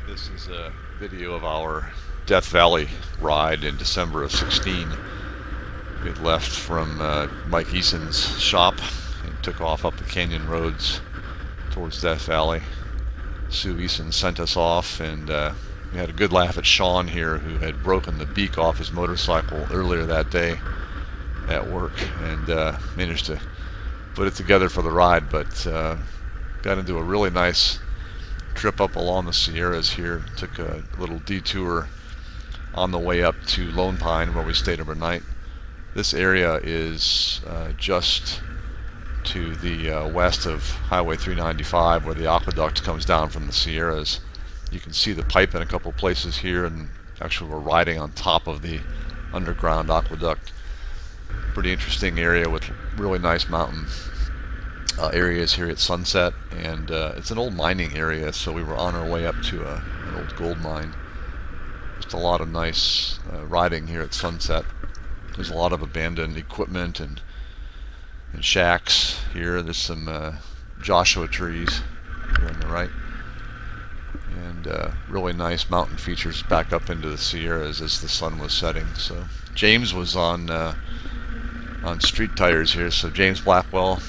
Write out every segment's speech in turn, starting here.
This is a video of our Death Valley ride in December of 16. We had left from Mike Eason's shop and took off up the canyon roads towards Death Valley. Sue Eason sent us off, and we had a good laugh at Sean here, who had broken the beak off his motorcycle earlier that day at work, and managed to put it together for the ride, but got into a really nice trip up along the Sierras here. Took a little detour on the way up to Lone Pine, where we stayed overnight. This area is just to the west of Highway 395, where the aqueduct comes down from the Sierras. You can see the pipe in a couple places here, and actually we're riding on top of the underground aqueduct. Pretty interesting area with really nice mountain areas here at sunset, and it's an old mining area, so we were on our way up to an old gold mine. Just a lot of nice riding here at sunset. There's a lot of abandoned equipment and shacks here. There's some Joshua trees here on the right, and really nice mountain features back up into the Sierras as the sun was setting. So James was on street tires here, so James Blackwell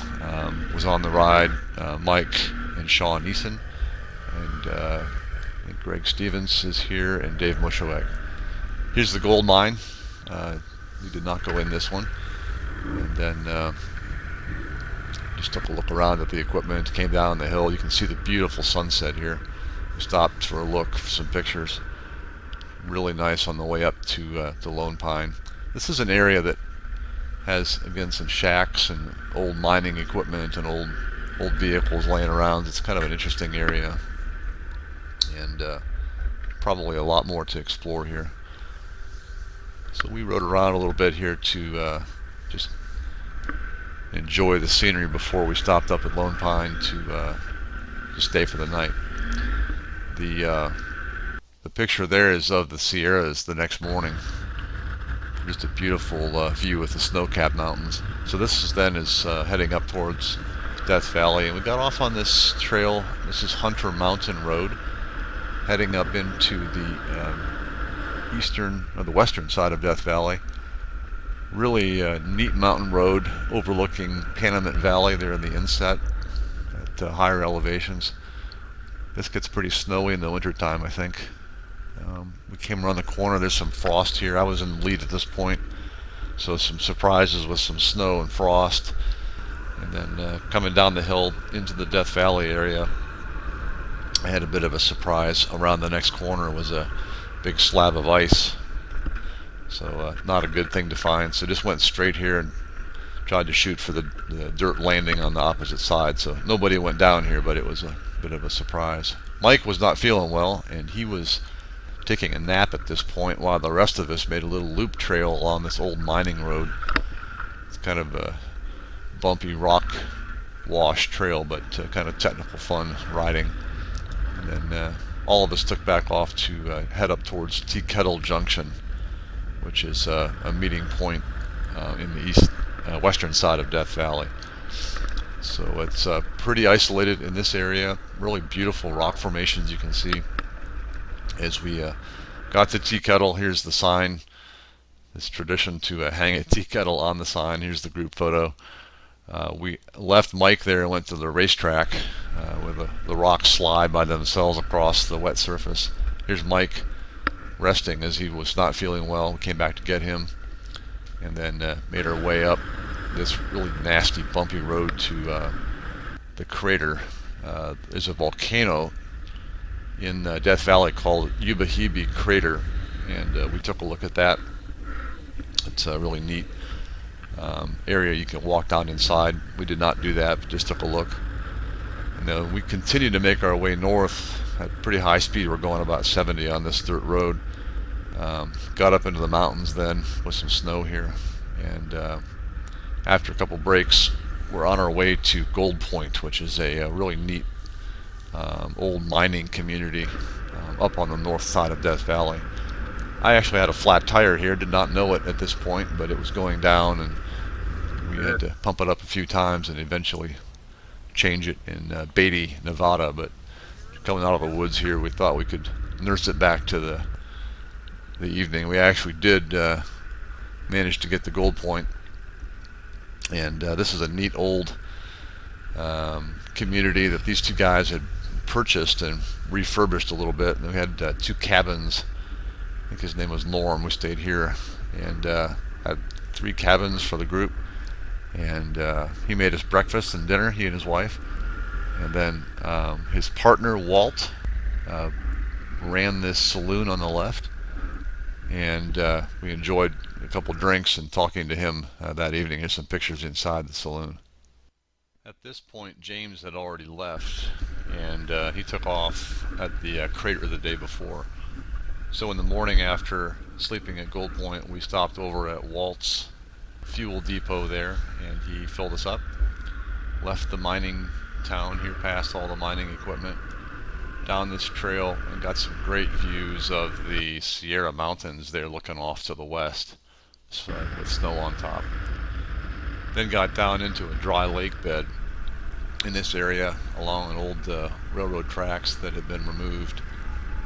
was on the ride, Mike and Sean Eason, and I think Greg Stevens is here, and Dave Mushawek. Here's the gold mine. We did not go in this one, and then just took a look around at the equipment, came down the hill. You can see the beautiful sunset here. We stopped for a look for some pictures. Really nice on the way up to Lone Pine. This is an area that has, again, some shacks and old mining equipment and old vehicles laying around. It's kind of an interesting area, and probably a lot more to explore here. So we rode around a little bit here to just enjoy the scenery before we stopped up at Lone Pine to stay for the night. The picture there is of the Sierras the next morning. Just a beautiful view with the snow-capped mountains. So this is heading up towards Death Valley, and we got off on this trail. This is Hunter Mountain Road, heading up into the the western side of Death Valley. Really neat mountain road overlooking Panamint Valley there in the inset at higher elevations. This gets pretty snowy in the wintertime, I think. We came around the corner. There's some frost here. I was in the lead at this point, so some surprises with some snow and frost. And then coming down the hill into the Death Valley area, I had a bit of a surprise. Around the next corner was a big slab of ice, so not a good thing to find. So just went straight here and tried to shoot for the dirt landing on the opposite side. So nobody went down here, but it was a bit of a surprise. Mike was not feeling well, and he was taking a nap at this point, while the rest of us made a little loop trail along this old mining road. It's kind of a bumpy rock wash trail, but kind of technical fun riding. And then all of us took back off to head up towards Teakettle Junction, which is a meeting point in the western side of Death Valley. So it's pretty isolated in this area. Really beautiful rock formations you can see. As we got to Teakettle, here's the sign. It's tradition to hang a teakettle on the sign. Here's the group photo. We left Mike there and went to the racetrack where the rocks slide by themselves across the wet surface. Here's Mike resting as he was not feeling well. We came back to get him, and then made our way up this really nasty bumpy road to the crater. There's a volcano in Death Valley called Ubahibi Crater, and we took a look at that. It's a really neat area. You can walk down inside. We did not do that, but just took a look. And we continued to make our way north at pretty high speed. We're going about 70 on this dirt road. Got up into the mountains then with some snow here, and after a couple breaks, we're on our way to Goldpoint, which is a really neat old mining community up on the north side of Death Valley. I actually had a flat tire here, did not know it at this point, but it was going down, and we had to pump it up a few times and eventually change it in Beatty, Nevada. But coming out of the woods here, we thought we could nurse it back to the evening. We actually did manage to get the Goldpoint, and this is a neat old community that these two guys had purchased and refurbished a little bit. And we had 2 cabins. I think his name was Norm. We stayed here and had 3 cabins for the group. And he made us breakfast and dinner, he and his wife. And then his partner Walt ran this saloon on the left. And we enjoyed a couple drinks and talking to him that evening. Here's some pictures inside the saloon. At this point, James had already left, and he took off at the crater the day before. So in the morning, after sleeping at Goldpoint, we stopped over at Walt's fuel depot there, and he filled us up. Left the mining town here, past all the mining equipment, down this trail, and got some great views of the Sierra Mountains there looking off to the west, so, with snow on top. Then got down into a dry lake bed in this area along an old railroad tracks that had been removed,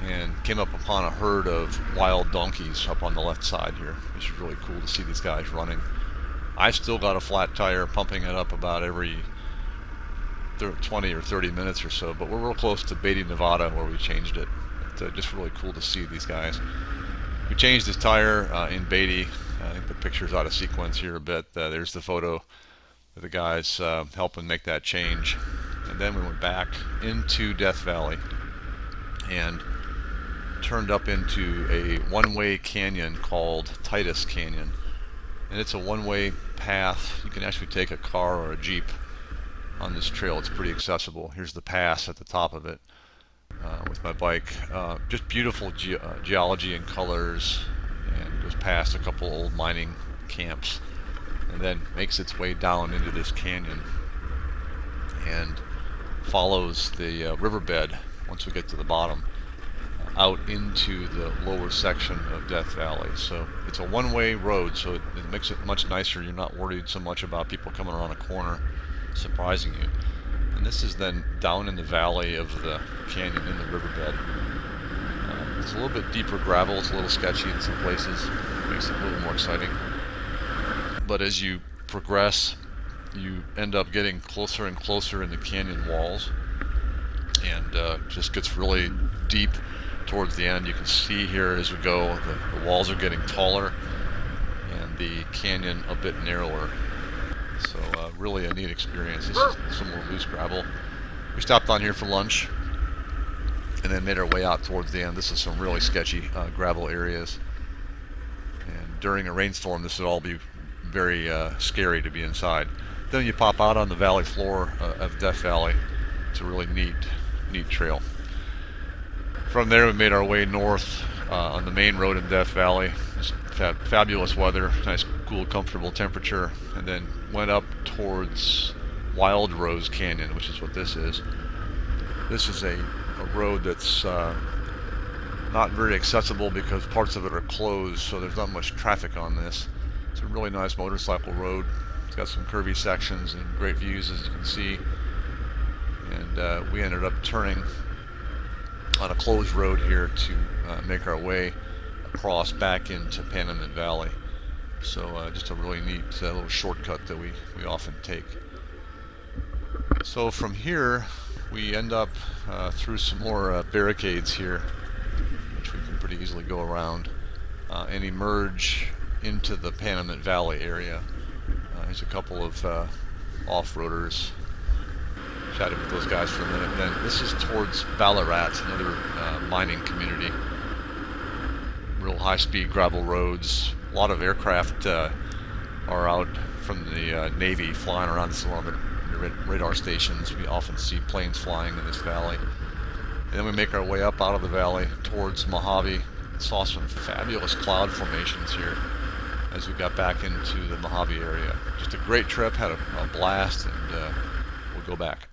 and came up upon a herd of wild donkeys up on the left side here. It's really cool to see these guys running. I still got a flat tire, pumping it up about every 20 or 30 minutes or so, but we're real close to Beatty, Nevada, where we changed it. It's just really cool to see these guys. We changed his tire in Beatty. I think the picture's out of sequence here a bit. There's the photo of the guys helping make that change. And then we went back into Death Valley and turned up into a one-way canyon called Titus Canyon. And it's a one-way path. You can actually take a car or a Jeep on this trail. It's pretty accessible. Here's the pass at the top of it with my bike. Just beautiful geology and colors, and goes past a couple old mining camps, and then makes its way down into this canyon and follows the riverbed once we get to the bottom out into the lower section of Death Valley. So it's a one-way road, so it makes it much nicer. You're not worried so much about people coming around a corner surprising you. And this is then down in the valley of the canyon in the riverbed. It's a little bit deeper gravel. It's a little sketchy in some places. Makes it a little more exciting. But as you progress, you end up getting closer and closer in the canyon walls, and just gets really deep towards the end. You can see here as we go, the walls are getting taller and the canyon a bit narrower. So really a neat experience. This is some more loose gravel. We stopped on here for lunch and then made our way out towards the end. This is some really sketchy gravel areas. And during a rainstorm, this would all be very scary to be inside. Then you pop out on the valley floor of Death Valley. It's a really neat trail. From there, we made our way north on the main road in Death Valley. Just fabulous weather, nice, cool, comfortable temperature, and then went up towards Wild Rose Canyon, which is what this is. This is a road that's not very accessible because parts of it are closed, so there's not much traffic on this. It's a really nice motorcycle road. It's got some curvy sections and great views, as you can see. And we ended up turning on a closed road here to make our way across back into Panamint Valley. So just a really neat little shortcut that we often take. So from here we end up through some more barricades here, which we can pretty easily go around and emerge into the Panamint Valley area. There's a couple of off-roaders. Chatted with those guys for a minute. Then this is towards Ballarat, another mining community. Real high-speed gravel roads. A lot of aircraft are out from the Navy flying around. This is one of the radar stations. We often see planes flying in this valley. And then we make our way up out of the valley towards Mojave. Saw some fabulous cloud formations here as we got back into the Mojave area. Just a great trip. Had a blast, and we'll go back.